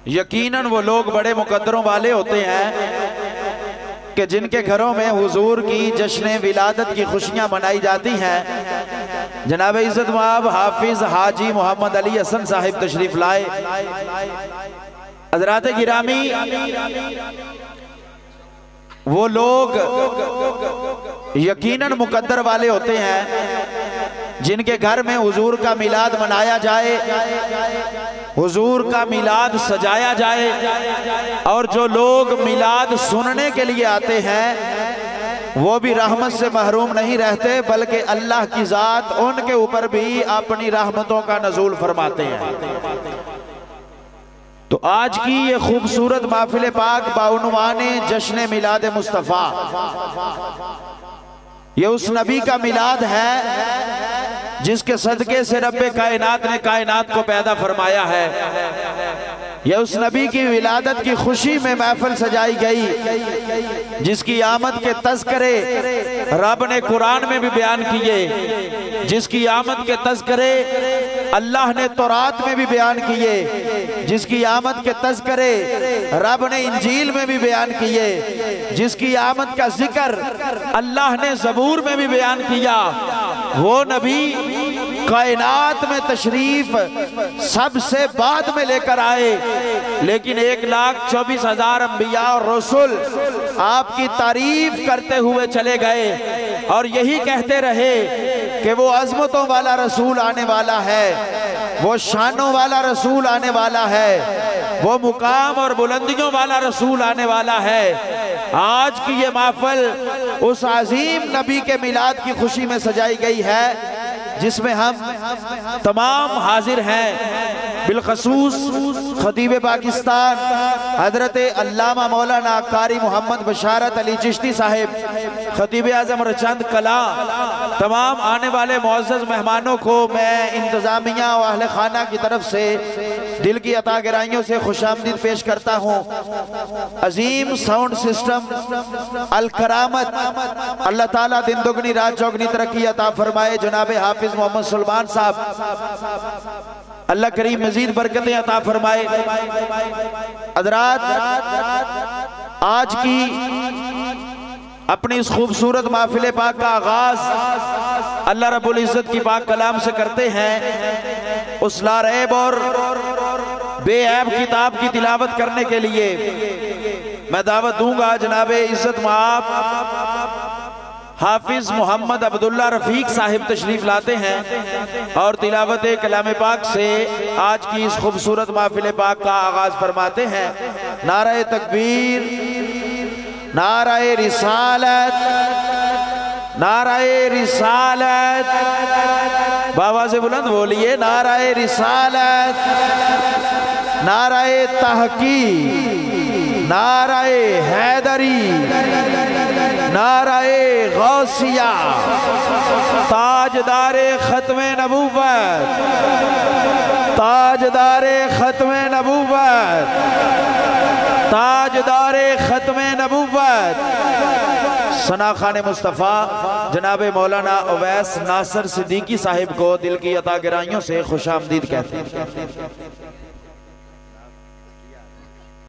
यकीनन वो लोग बड़े मुकद्दरों वाले होते हैं कि जिनके घरों में हुजूर की जश्न विलादत की खुशियां मनाई जाती हैं। जनाब इज़्ज़त माब हाफिज हाजी मोहम्मद अली हसन साहिब तशरीफ लाए। हज़रात गिरामी, वो लोग यकीनन मुकद्दर वाले होते हैं जिनके घर में हुजूर का मिलाद मनाया जाए, हुजूर का मिलाद सजाया जाए, और जो लोग मिलाद सुनने के लिए आते हैं वो भी रहमत से महरूम नहीं रहते, बल्कि अल्लाह की ज़ात उनके ऊपर भी अपनी रहमतों का नज़ूल फरमाते हैं। तो आज की ये खूबसूरत महफिल पाक बाउनवाने जश्न मिलाद मुस्तफ़ा, ये उस नबी का मिलाद है जिसके सदके से रब्बे कायनात ने कायनात को पैदा फरमाया है। यह उस नबी की विलादत की खुशी में महफिल सजाई गई जिसकी आमद के तज़किरे रब ने कुरान में भी बयान किए, जिसकी आमद के तज़किरे अल्लाह ने तौरात में भी बयान किए, जिसकी आमद के तज़किरे रब ने इंजील में भी बयान किए, जिसकी आमद का जिक्र अल्लाह ने ज़बूर में भी बयान किया। वो नबी कायनात में तशरीफ सबसे बाद में लेकर आए, लेकिन 1,24,000 अंबिया और रसूल आपकी तारीफ करते हुए चले गए और यही कहते रहे कि वो अज़मतों वाला रसूल आने वाला है, वो शानों वाला रसूल आने वाला है, वो मुकाम और बुलंदियों वाला रसूल आने वाला है। आज की ये महफिल उस अजीम नबी के मिलाद की खुशी में सजाई गई है जिसमें हम तमाम हाजिर हैं। बिलखसूस खतीब पाकिस्तान हजरत अल्लामा मौलाना कारी मोहम्मद बशारत अली चिश्ती साहिब, खतीब आज़म रचंद कला, तमाम आने वाले मुअज़्ज़ज़ मेहमानों को मैं इंतज़ामिया और अहले खाना की तरफ से दिल की अता गहराइयों से खुशामदीद पेश करता हूँ। अजीम साउंड सिस्टम अल करामत, अल्लाह ताला दिन दुगनी रात चौगनी तरक्की अता फरमाए। जनाब हाफिज मोहम्मद सुल्तान साहब, अल्लाह करीम मजीद बरकतें अता फरमाए। हज़रात, आज की अपनी इस खूबसूरत महफिल पाक का आगाज अल्लाह रब्बुल इज़्ज़त की पाक कलाम से करते हैं। उस लारैब और बेऐब किताब की तिलावत करने के लिए मैं दावत दूंगा। जनाब इज़्ज़त माब हाफिज मोहम्मद अब्दुल्ला रफीक साहिब तशरीफ लाते हैं और तिलावत कलाम पाक से आज की इस खूबसूरत महफिल पाक का आगाज फरमाते हैं। नारे तकबीर, नारे रिसालत, नारे रिसालत, बाबा से बुलंद बोलिए, नारे रिसालत, नारे तहकीक, नारे हैदरी, नारे गौसिया, ताजदारे खत्मे नबूवत, ताजदारे खत्मे नबूवत, ताजदारे खत्मे नबूवत सना खान मुस्तफ़ा जनाब मौलाना उवैस नासिर सिद्दीकी साहिब को दिल की अता गहराइयों से खुशामदीद कहते हैं।